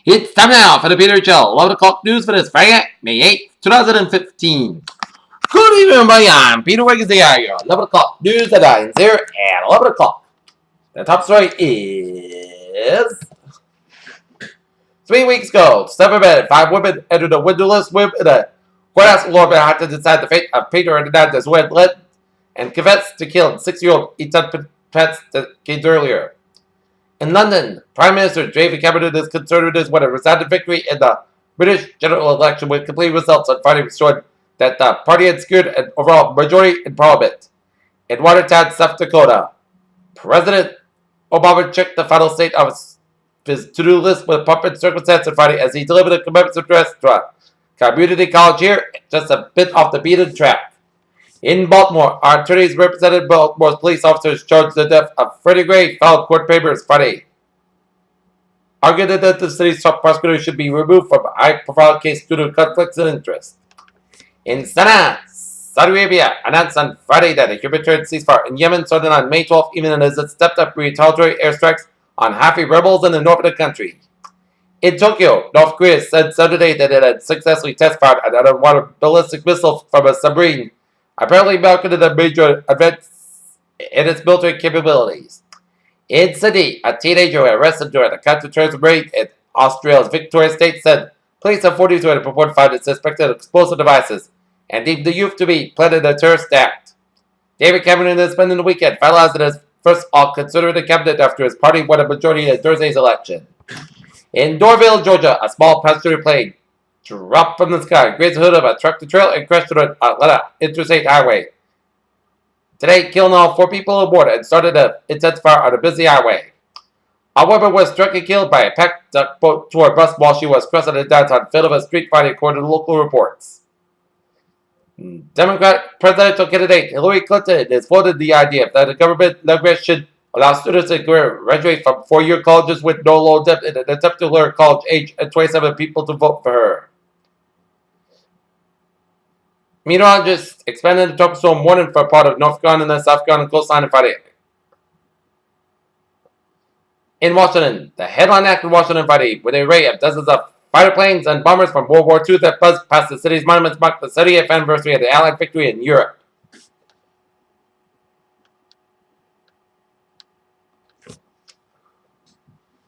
It's time now for the Peter Chill 11 o'clock news for this Friday, May 8th, 2015. Good evening, everybody. I'm Peter Wiggins, the area. 11 o'clock news headlines here at 11 o'clock. The top story is 3 weeks ago, 7 men, 5 women entered a windowless whip in a courthouse in Lord had to decide the fate of Peter Hernandez, who had led and confessed to killing 6-year-old Ethan Pence decades earlier. In London, Prime Minister David Cameron is Conservatives won a resounding victory in the British general election with complete results on Friday showing that the party had secured an overall majority in Parliament. In Watertown, South Dakota, President Obama checked the final state of his to-do list with pomp and circumstance on Friday as he delivered a commemorative restaurant. Community college here, just a bit off the beaten track. In Baltimore, our attorneys represented Baltimore's police officers charged the death of Freddie Gray filed court papers Friday, argued that the city's top prosecutor should be removed from a high-profile case due to conflicts of interest. In Sana'a, Saudi Arabia announced on Friday that a humanitarian ceasefire in Yemen started on May 12th, even as it stepped up retaliatory airstrikes on Houthi rebels in the north of the country. In Tokyo, North Korea said Saturday that it had successfully test-fired an underwater ballistic missile from a submarine, apparently marking a major advance in its military capabilities. In Sydney, a teenager arrested during a counter-terrorism raid in Australia's Victoria State said police have 42 had reported finding suspected explosive devices and deemed the youth to be planning a terrorist act. David Cameron is spending the weekend finalizing his first all-conservative cabinet after his party won a majority in Thursday's election. In Dorville, Georgia, a small passenger plane dropped from the sky, grazed the hood of a tractor-trailer, and crashed on Atlanta Interstate Highway. Today, killing all 4 people aboard and started an intense fire on a busy highway. A woman was struck and killed by a packed boat tour bus while she was crossing the downtown Philadelphia street Friday, according to local reports. Democratic presidential candidate Hillary Clinton has floated the idea that the government should allow students to graduate from 4-year colleges with no loan debt in an attempt to lower college age and 27 people to vote for her. Meteorologists expanded the tropical storm warning for part of North Carolina and the South Carolina coastline on Friday. In Washington, the headline act in Washington Friday with an array of dozens of fighter planes and bombers from World War II that buzzed past the city's monuments marked the 70th anniversary of the Allied victory in Europe.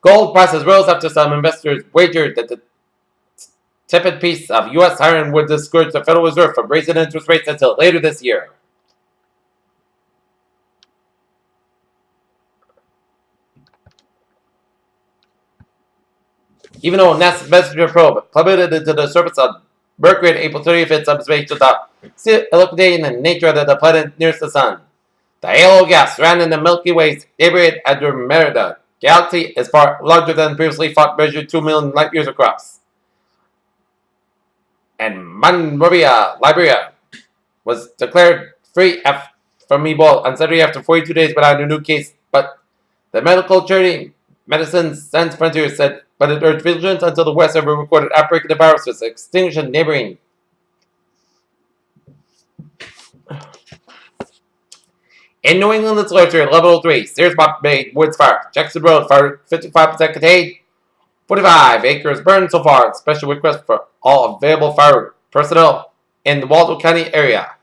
Gold prices rose after some investors wagered that the tepid piece of U.S. hiring would discourage the Federal Reserve from raising interest rates until later this year. Even though NASA's Messenger probe plummeted into the surface of Mercury on April 30th in some space without illuminating the nature of the planet nearest the Sun, the halo gas surrounding the Milky Way's neighborhood Andromeda galaxy is far larger than previously thought, measured 2 million light years across. And Monrovia, Liberia, was declared free from Ebola on Saturday after 42 days without a new case, but the medical charity Medicines Sans Frontiers said, but it urged vigilance until the West ever recorded outbreak of the virus was extinguished in neighboring. In New England, it's later at level 3. Sears made woods fire. Jackson Road fire 55% contained. 45 acres burned so far. Special request for all available fire personnel in the Waldo County area.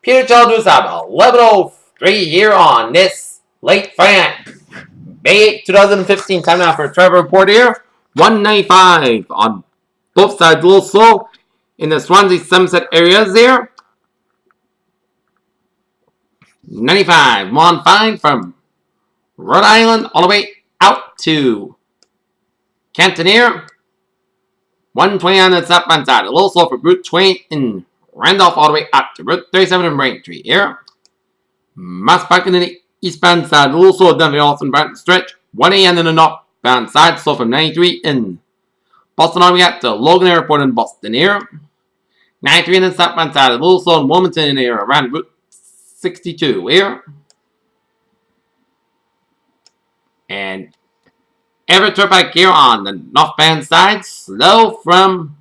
Peter Child News Time, 11:03 here on this late Friday, May 8, 2015. Time now for a travel report here. 195 on both sides, a little slow in the Swansea Somerset areas there. 95, on fine from Rhode Island all the way out to Cantoneer. 120 on the southbound side, a little slow for Route 20 in Randolph all the way out to Route 37 in Braintree here. Mass parking in the eastbound side, a little slow down the Austin Barton stretch. 180 on the northbound side, slow from 93 in Boston all the way out to Logan Airport in Boston here. 93 on the southbound side, a little slow in Wilmington here around Route 62 here. And Everett Turnpike here on the northbound side, slow from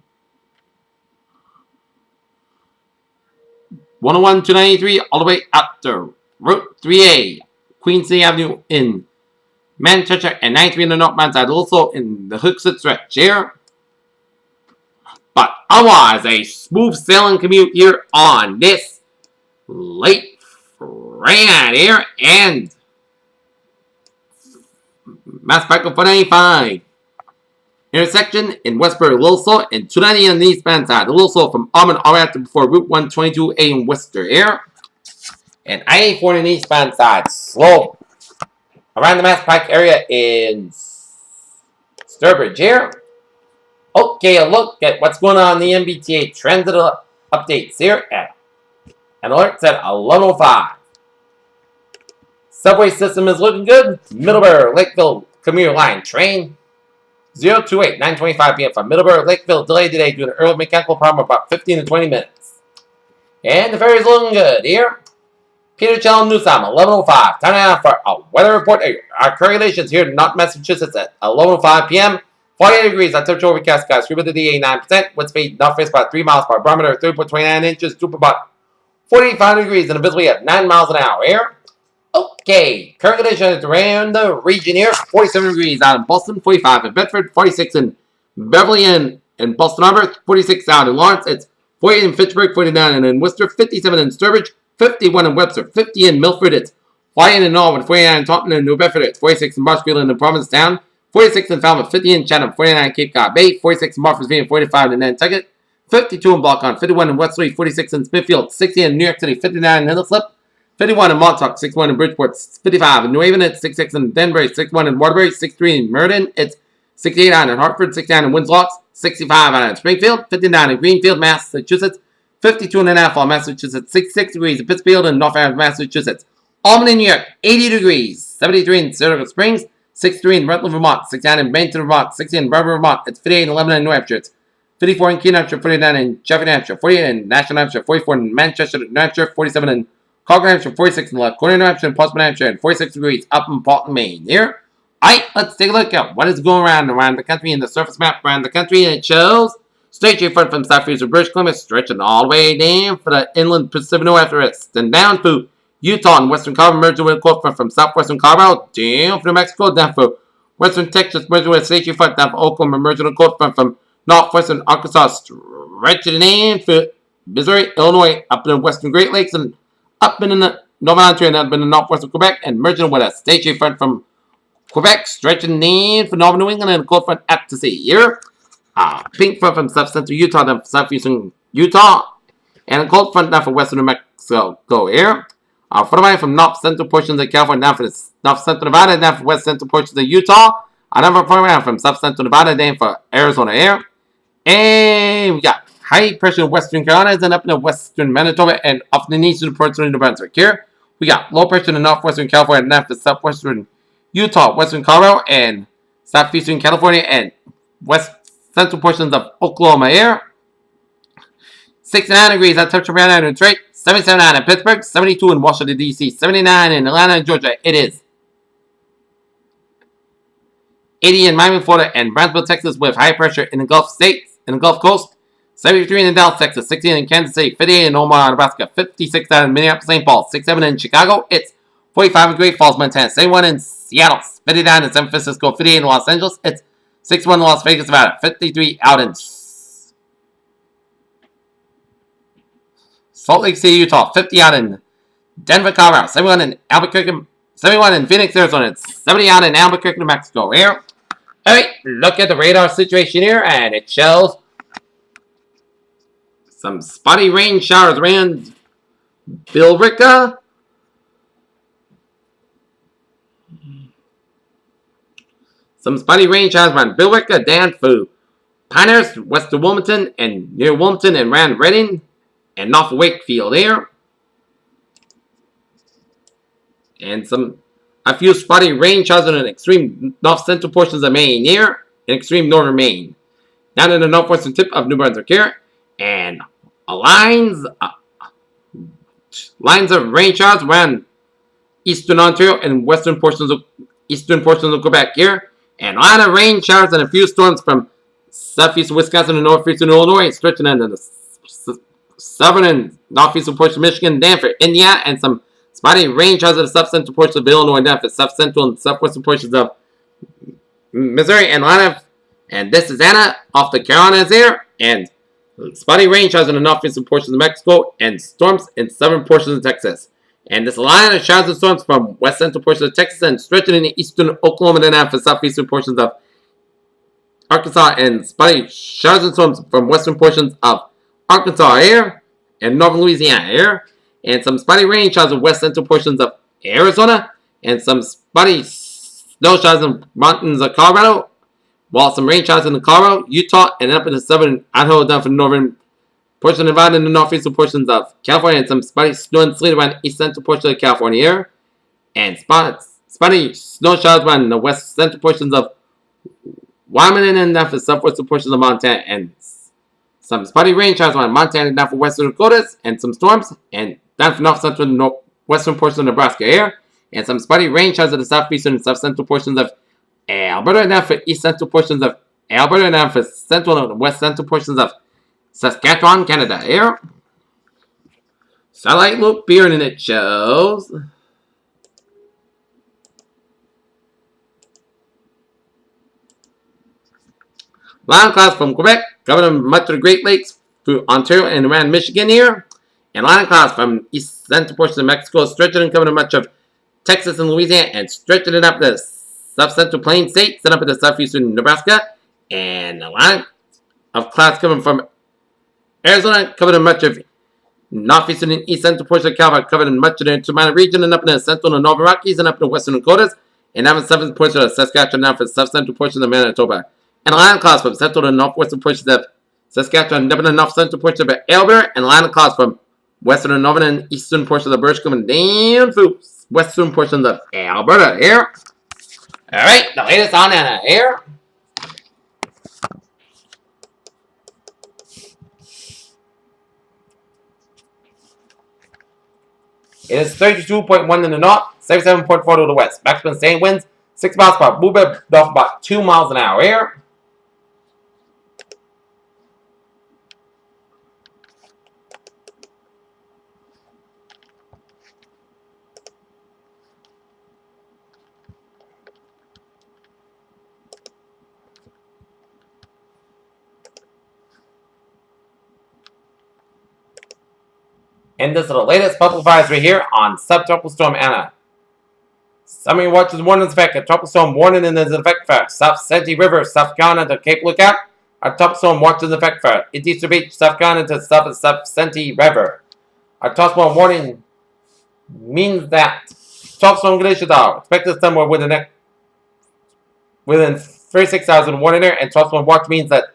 101 to 93 all the way out to Route 3A, Queen City Avenue in Manchester and 93 in the northbound side, also in the Hooksett stretch here. But otherwise, a smooth sailing commute here on this late Friday night here, and Mass Cycle 495. Intersection in Westbury, Little Salt, and 290 on the eastbound side. Little Salt from Auburn all after before Route 122A in Worcester here. And I-84 on the eastbound side. Slow around the Mass Pike area in Sturbridge here. Okay, a look at what's going on in the MBTA transit updates here at an alert's at 11:05. Subway system is looking good. Middlebury, Lakeville commuter line train 028, 9:25 p.m. from Middlebury, Lakeville, delayed today due to an early mechanical problem of about 15 to 20 minutes. And the ferry is looking good here. Peter Channel News Time, 11:05. Time now for a weather report. Our current relations here in North Massachusetts at 11:05 p.m. 48 degrees on temperature overcast skies. 3.89%. Wind speed northwest about 3 miles per barometer. 30.29 inches. Dew about 45 degrees and a visibility at 9 miles an hour here. Okay, current conditions around the region here. 47 degrees out in Boston, 45 in Bedford, 46 in Beverly and Boston Harbor, 46 out in Lawrence. It's 48 in Fitchburg, 49 in Worcester, 57 in Sturbridge, 51 in Webster, 50 in Milford. It's 48 in Norwood, 49 in Taunton and New Bedford. It's 46 in Marshfield and in Provincetown, 46 in Falmouth, 50 in Chatham, 49 in Cape Cod Bay, 46 in Martha's and 45 in Nantucket, 52 in Block-On, 51 in Westerly, 46 in Smithfield, 60 in New York City, 59 in Hillslip, 51 in Montauk, 61 in Bridgeport, 55 in New Haven, it's 66 in Denbury, 61 in Waterbury, 63 in Meriden, it's 68 out in Hartford, 69 in Winslow, 65 out in Springfield, 59 in Greenfield, Massachusetts, 52 in Athol, Massachusetts, 66 degrees in Pittsfield and North Haven, Massachusetts, Albany, New York, 80 degrees, 73 in Silver Springs, 63 in Rutland, Vermont, 69 in Bennington, Vermont, 60 in Berber, Vermont, it's 58 in Lebanon, New Hampshire, it's 54 in Keene, New Hampshire, 49 in Sheffield, New Hampshire, 48 in Nashville, New Hampshire, 44 in Manchester, New Hampshire, 47 in Concord, New Hampshire, 46 in Left Corner, New Hampshire, and Portsmouth, New Hampshire, and 46 degrees up in Portland, Maine. Here, alright, let's take a look at what is going around the country in the surface map around the country, and it shows straight to front from southeast of British Columbia, stretching all the way down for the inland Pacific Northwest, and down through Utah and western Colorado, merging with a cold front from southwestern Colorado, down for New Mexico, down for western Texas, merging with a station front, down for Oklahoma, merging with a cold front from northwestern Arkansas, stretching in for Missouri, Illinois, up in the western Great Lakes, and up in the Northern Ontario and up in the northwestern Quebec, and merging with a station front from Quebec, stretching in for northern New England, and a cold front up to sea here. Pink front from south-central Utah down for southeastern Utah, and a cold front down for western New Mexico. Go here. Front from north-central portions of California down for the north-central Nevada, down for west-central portions of Utah. Another front from south-central Nevada down for Arizona here. And we got high pressure in western Carolinas and up in the western Manitoba and up in the eastern portions of New Brunswick here. We got low pressure in the northwestern California and down for southwestern Utah, western Colorado, and southeastern California and west central portions of Oklahoma here. 69 degrees at temperature around in Detroit, 77 out in Pittsburgh, 72 in Washington, D.C., 79 in Atlanta, Georgia. It is 80 in Miami, Florida, and Brownsville, Texas, with high pressure in the Gulf States, in the Gulf Coast. 73 in Dallas, Texas, 16 in Kansas City, 58 in Omaha, Nebraska, 56 out in Minneapolis, St. Paul, 67 in Chicago. It's 45 in Great Falls, Montana, 71 in Seattle, 59 in San Francisco, 58 in Los Angeles. It's 61 in Las Vegas, Nevada, 53 out in Salt Lake City, Utah, 50 out in Denver, Colorado, 71 in Albuquerque, 71 in Phoenix, Arizona, 70 out in Albuquerque, New Mexico. Here, alright, look at the radar situation here, and it shows some spotty rain showers around Billerica. Some spotty rain showers around Billerica, down through Pinehurst, west of Wilmington, and near Wilmington and around Reading, and north of Wakefield here. And a few spotty rain showers in the extreme north central portions of Maine here, and extreme northern Maine. Down in the northwestern tip of New Brunswick here. And lines of rain showers around eastern Ontario and western portions of Quebec here. And a lot of rain showers and a few storms from southeast Wisconsin and northeastern Illinois, stretching into the southern and northeastern portions of Michigan, Danforth, Indiana, and some spotty rain showers in the subcentral portions of Illinois, down for subcentral and southwestern portions of Missouri and Atlanta. And this is Anna off the Carolinas here. And spotty rain showers in the northeastern portions of Mexico and storms in southern portions of Texas. And this line of showers and storms from west central portions of Texas and stretching in the eastern Oklahoma and down for southeastern portions of Arkansas and spotty showers and storms from western portions of Arkansas here and northern Louisiana here. And some spotty rain showers in west central portions of Arizona and some spotty snow showers in mountains of Colorado. While some rain showers in Colorado, Utah, and up in the southern Idaho down for the northern portion of Nevada and the northeastern portions of California, and some spotty snow and sleet around the east central portion of California here, and spotty snow showers around the west central portions of Wyoming and down for the southwestern portions of Montana, and some spotty rain showers around Montana and down for western Dakotas, and some storms, and down for north central and northwestern portions of Nebraska here, and some spotty rain showers in the southeastern and south central portions of Alberta and down for east central portions of Alberta and down for central and west central portions of Saskatchewan, Canada. Here, satellite loop here, and it shows line clouds from Quebec covering much of the Great Lakes through Ontario and around Michigan here, and line clouds from east central portions of Mexico stretching and covering much of Texas and Louisiana and stretching it up the south central plain states and up in the southeastern Nebraska, and a line of clouds coming from Arizona covering much of northeastern and east central portions of California, covering much of the Intermountain region and up in the central and northern Rockies and up in the western Dakotas, and down in the southern portions of Saskatchewan down for the south central portions of Manitoba. And a line of clouds from central to northwestern portions of Saskatchewan, up in the north central portions of Alberta, and a line of clouds from western and northern and eastern portions of British coming down through western portions of Alberta here. Alright, the latest on Anna here. It is 32.1 in the north, 77.4 to the west. Maximum sustained winds, 6 miles per hour. Moving off about 2 miles an hour here. And this is the latest public advisory here on Subtropical Storm Anna. Summary watches warning effect. A tropical storm warning is in effect for South Santee River, South Carolina to Cape Lookout. A tropical storm watches in effect for East Beach, South Carolina to South Santee River. A tropical storm warning means that tropical storm conditions are expected somewhere within 36 hours of the warning area, and tropical storm watch means that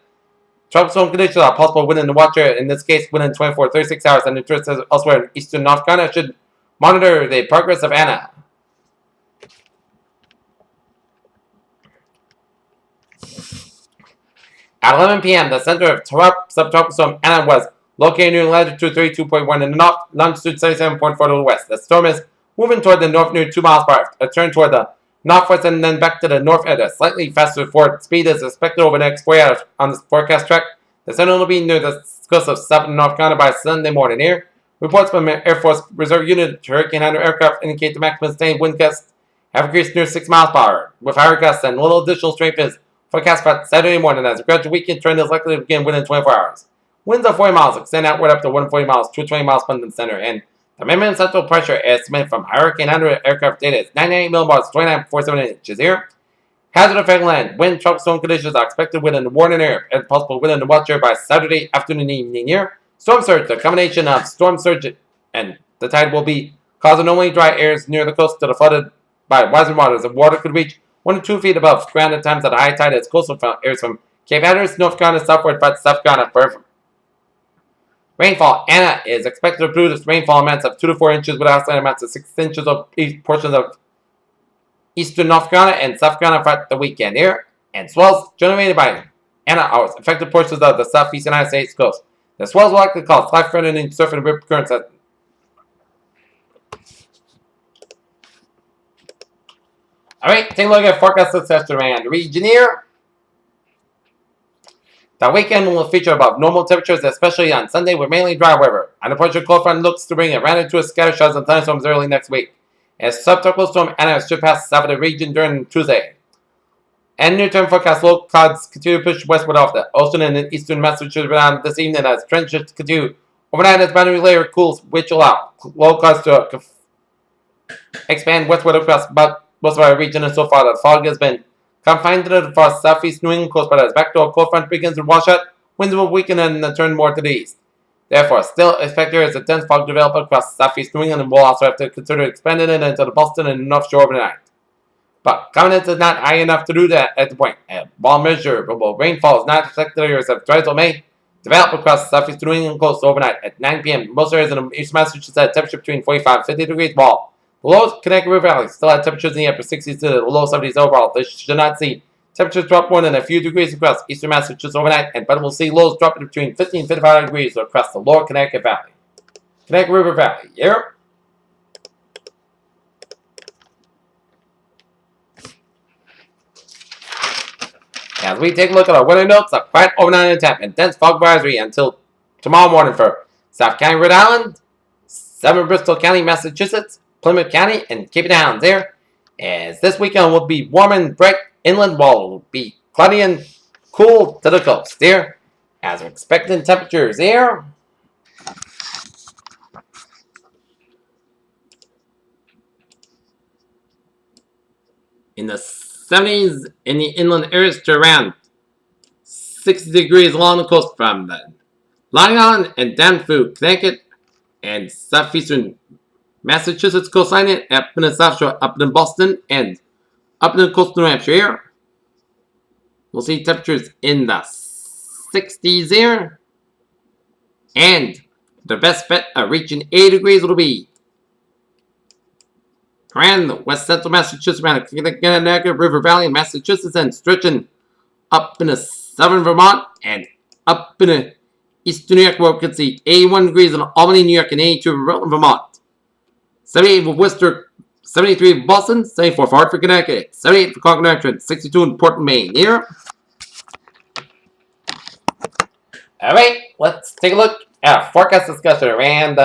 tropical storm conditions are possible within the watch area, in this case within 24 to 36 hours, and interests elsewhere in eastern North Carolina should monitor the progress of Anna. At 11 p.m., the center of subtropical storm Anna was located near latitude 32.1 in the north, longitude 77.4 to the west. The storm is moving toward the north near 2 miles per hour, a turn toward the northwest and then back to the north at a slightly faster forward speed is expected over the next 4 hours on the forecast track. The center will be near the coast of southern North Carolina by Sunday morning here. Reports from Air Force Reserve Unit Hurricane Hunter aircraft indicate the maximum sustained wind gusts have increased near 6 miles per hour, with higher gusts and little additional strength is forecast for Saturday morning as a gradual weekend trend is likely to begin within 24 hours. Winds of 40 miles extend outward up to 140 miles, 220 miles from the center, and the minimum central pressure estimate from Hurricane Hunter aircraft data is 98 millibars, 29.47 inches here. Hazard effect land. Wind, tropical storm conditions are expected within the warning area and possible within the watch area by Saturday afternoon and evening here. Storm surge. The combination of storm surge and the tide will be causing only dry areas near the coast to the flooded by rising waters. And water could reach 1 to 2 feet above ground at times at high tide as coastal areas from Cape Hatteras, North Carolina, southward, but South Carolina forever. Rainfall. Anna is expected to produce rainfall amounts of 2 to 4 inches with outside amounts of 6 inches of portions of eastern North Carolina and South Carolina for the weekend here. And swells generated by Anna are affected portions of the southeast United States coast. The swells will likely cause life threatening surf and rip currents. Alright, take a look at forecast success around the region here. The weekend will feature above normal temperatures, especially on Sunday, with mainly dry weather. An approaching cold front looks to bring a random to a scattered showers and thunderstorms early next week. A subtropical storm Anna should pass south of the region during Tuesday. And near-term forecast, low clouds continue to push westward off the ocean and eastern Massachusetts around this evening as trenches continue overnight as boundary layer cools, which allow low clouds to expand westward across most of our region. And so far, the fog has been confined to the far southeast New England coast, but as backdoor cold front begins to wash out, winds will weaken and turn more to the east. Therefore, still expect there is a dense fog develop across southeast New England, and we'll also have to consider expanding it into the Boston and North Shore overnight. But confidence is not high enough to do that at the point. While measurable rainfall is not expected areas of drizzle may develop across the southeast New England coast overnight at 9 p.m. Most areas in East Massachusetts had temperature between 45 and 50 degrees, while the low Connecticut River Valley still had temperatures in the upper 60s to the low 70s overall. This should not see temperatures drop more than a few degrees across eastern Massachusetts overnight, but we'll see lows drop between 50 and 55 degrees across the lower Connecticut Valley. Connecticut River Valley, yeah? As we take a look at our weather notes, a quiet overnight attempt and dense fog advisory until tomorrow morning for South County, Rhode Island, Southern Bristol County, Massachusetts, Plymouth County, and Cape Towns there. As this weekend will be warm and bright inland, while it will be cloudy and cool to the coast there. As we're expecting temperatures there. In the 70s in the inland areas to around 60 degrees along the coast from the Long Island and down through Connecticut and southeastern Massachusetts coastline, and up in the South Shore, up in Boston, and up in the coastal New Hampshire here. We'll see temperatures in the 60s there. And the best bet of reaching 80 degrees will be around the west central Massachusetts, around the Connecticut River Valley in Massachusetts, and stretching up in the southern Vermont and up in the eastern New York, where we can see 81 degrees in Albany, New York, and 82 in Rutland, Vermont. 78 for Worcester, 73 for Boston, 74 for Hartford, Connecticut, 78 for Concord, and 62 in Portland, Maine. Here. Alright, let's take a look at our forecast discussion around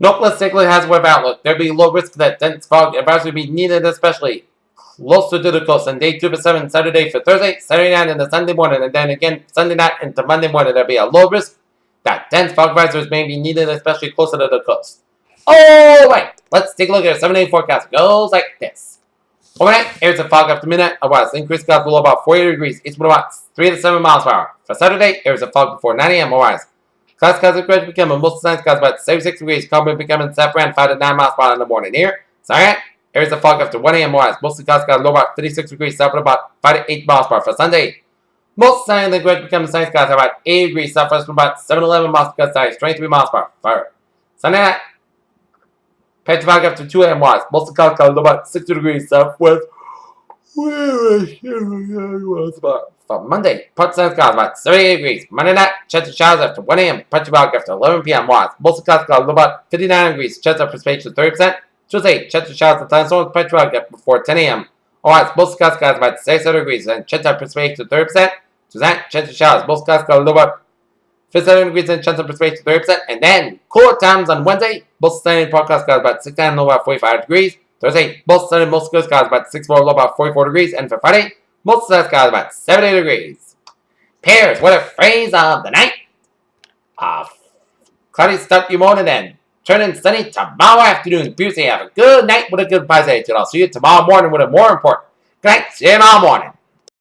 Nope, let's take a look at the weather outlook. There'll be low risk that dense fog advisory will be needed, especially closer to the coast on day 2 for 7, Saturday for Thursday, Saturday night into Sunday morning, and then again Sunday night into Monday morning. There'll be a low risk that dense fog advisories may be needed, especially closer to the coast. Alright, let's take a look at our 7-day forecast. It goes like this. Overnight, areas of fog after midnight, otherwise increased clouds below about 40 degrees, east wind about 3 to 7 miles per hour. For Saturday, areas of fog before 9 a.m., otherwise clouds are gradually becoming most of the signs clouds about 76 degrees, clouds becoming south around 5 to 9 miles per hour in the morning. Here, Saturday, areas of fog after 1 a.m. otherwise mostly clouds low about 36 degrees, south about 5 to 8 miles per hour. For Sunday, most signs of the gradually becoming signs clouds are about 8 degrees, southwest from about 7 to 11 miles per hour, 23 miles per hour. For Sunday night, patch fog after 2 a.m. otherwise mostly clouds low about 60 degrees, southwest. For Monday, part signs clouds about 78 degrees. Monday night, chance of showers after 1 a.m. Patchy fog after 11 p.m. Watts. Mostly clouds low about 59 degrees. Chance of precipitation 30%. Tuesday, chance of showers and thunderstorms. Patchy fog before 10 a.m. Watts. Mostly clouds about 67 degrees. And chance of precipitation 30%. Tuesday, chance of showers. Mostly clouds low about 57 degrees and chance of precipitation 30%. And then cooler times on Wednesday. Most sunny forecast clouds about 69 low about 45 degrees. Thursday, most sunny, most good skies about 64, low about 44 degrees. And for Friday, most sunny skies about 70 degrees. Pairs, weather phrase of the night. Cloudy start your morning and turning sunny tomorrow afternoon. Tuesday, have a good night with a good positive. I'll see you tomorrow morning with a more important. Good night, see you tomorrow morning.